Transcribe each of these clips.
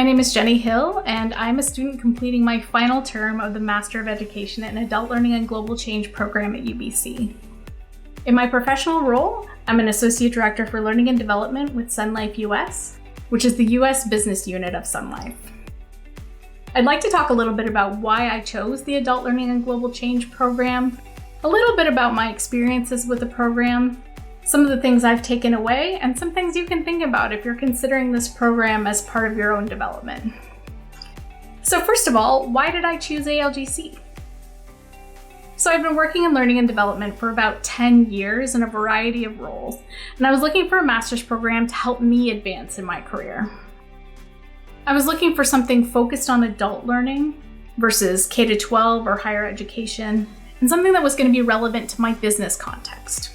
My name is Jenny Hill, and I'm a student completing my final term of the Master of Education in Adult Learning and Global Change program at UBC. In my professional role, I'm an Associate Director for Learning and Development with Sun Life US, which is the US business unit of Sun Life. I'd like to talk a little bit about why I chose the Adult Learning and Global Change program, a little bit about my experiences with the program, some of the things I've taken away, and some things you can think about if you're considering this program as part of your own development. So first of all, why did I choose ALGC? So I've been working in learning and development for about 10 years in a variety of roles, and I was looking for a master's program to help me advance in my career. I was looking for something focused on adult learning versus K-12 or higher education, and something that was going to be relevant to my business context.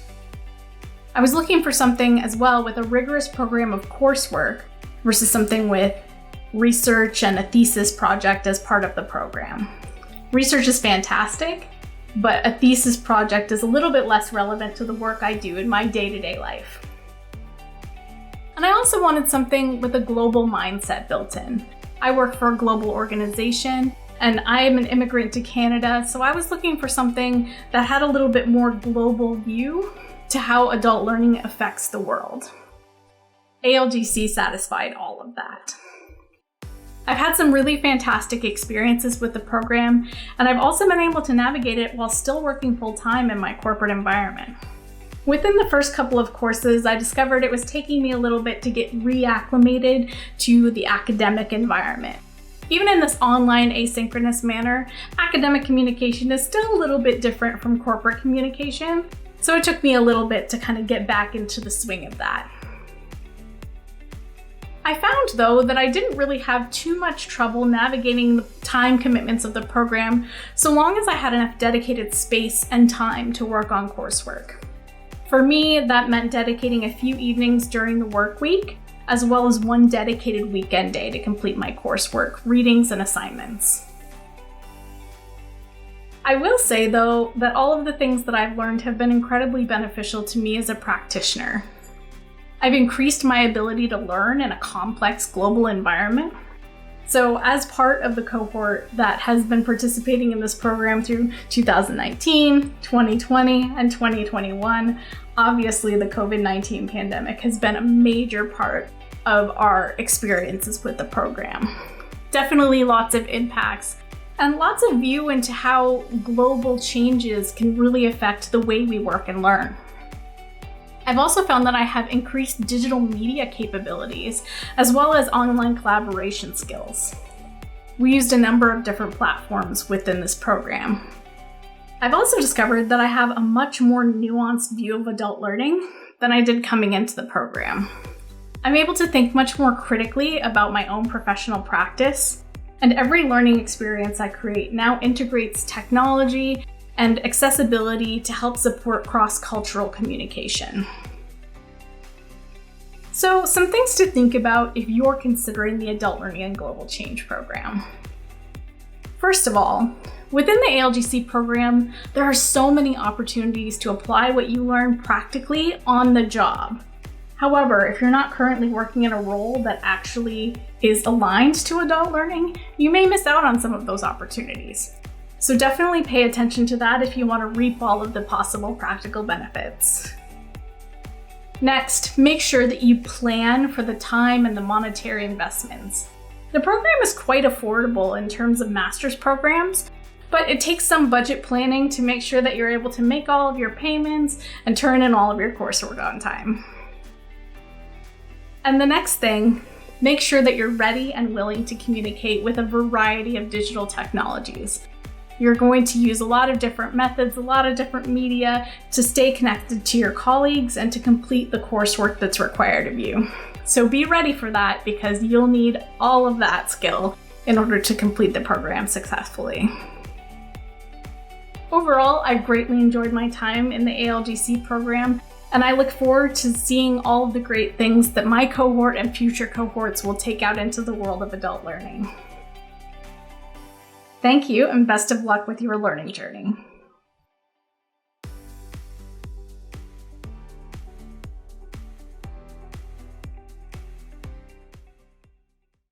I was looking for something as well with a rigorous program of coursework versus something with research and a thesis project as part of the program. Research is fantastic, but a thesis project is a little bit less relevant to the work I do in my day-to-day life. And I also wanted something with a global mindset built in. I work for a global organization, and I am an immigrant to Canada, so I was looking for something that had a little bit more global view to how adult learning affects the world. ALGC satisfied all of that. I've had some really fantastic experiences with the program, and I've also been able to navigate it while still working full-time in my corporate environment. Within the first couple of courses, I discovered it was taking me a little bit to get reacclimated to the academic environment. Even in this online asynchronous manner, academic communication is still a little bit different from corporate communication, so it took me a little bit to kind of get back into the swing of that. I found, though, that I didn't really have too much trouble navigating the time commitments of the program so long as I had enough dedicated space and time to work on coursework. For me, that meant dedicating a few evenings during the work week, as well as one dedicated weekend day to complete my coursework, readings, and assignments. I will say, though, that all of the things that I've learned have been incredibly beneficial to me as a practitioner. I've increased my ability to learn in a complex global environment. So as part of the cohort that has been participating in this program through 2019, 2020, and 2021, obviously the COVID-19 pandemic has been a major part of our experiences with the program. Definitely lots of impacts and lots of view into how global changes can really affect the way we work and learn. I've also found that I have increased digital media capabilities as well as online collaboration skills. We used a number of different platforms within this program. I've also discovered that I have a much more nuanced view of adult learning than I did coming into the program. I'm able to think much more critically about my own professional practice, and every learning experience I create now integrates technology and accessibility to help support cross-cultural communication. So, some things to think about if you're considering the Adult Learning and Global Change program. First of all, within the ALGC program, there are so many opportunities to apply what you learn practically on the job. However, if you're not currently working in a role that actually is aligned to adult learning, you may miss out on some of those opportunities. So definitely pay attention to that if you want to reap all of the possible practical benefits. Next, make sure that you plan for the time and the monetary investments. The program is quite affordable in terms of master's programs, but it takes some budget planning to make sure that you're able to make all of your payments and turn in all of your coursework on time. And the next thing, make sure that you're ready and willing to communicate with a variety of digital technologies. You're going to use a lot of different methods, a lot of different media to stay connected to your colleagues and to complete the coursework that's required of you. So be ready for that because you'll need all of that skill in order to complete the program successfully. Overall, I've greatly enjoyed my time in the ALGC program, and I look forward to seeing all of the great things that my cohort and future cohorts will take out into the world of adult learning. Thank you, and best of luck with your learning journey.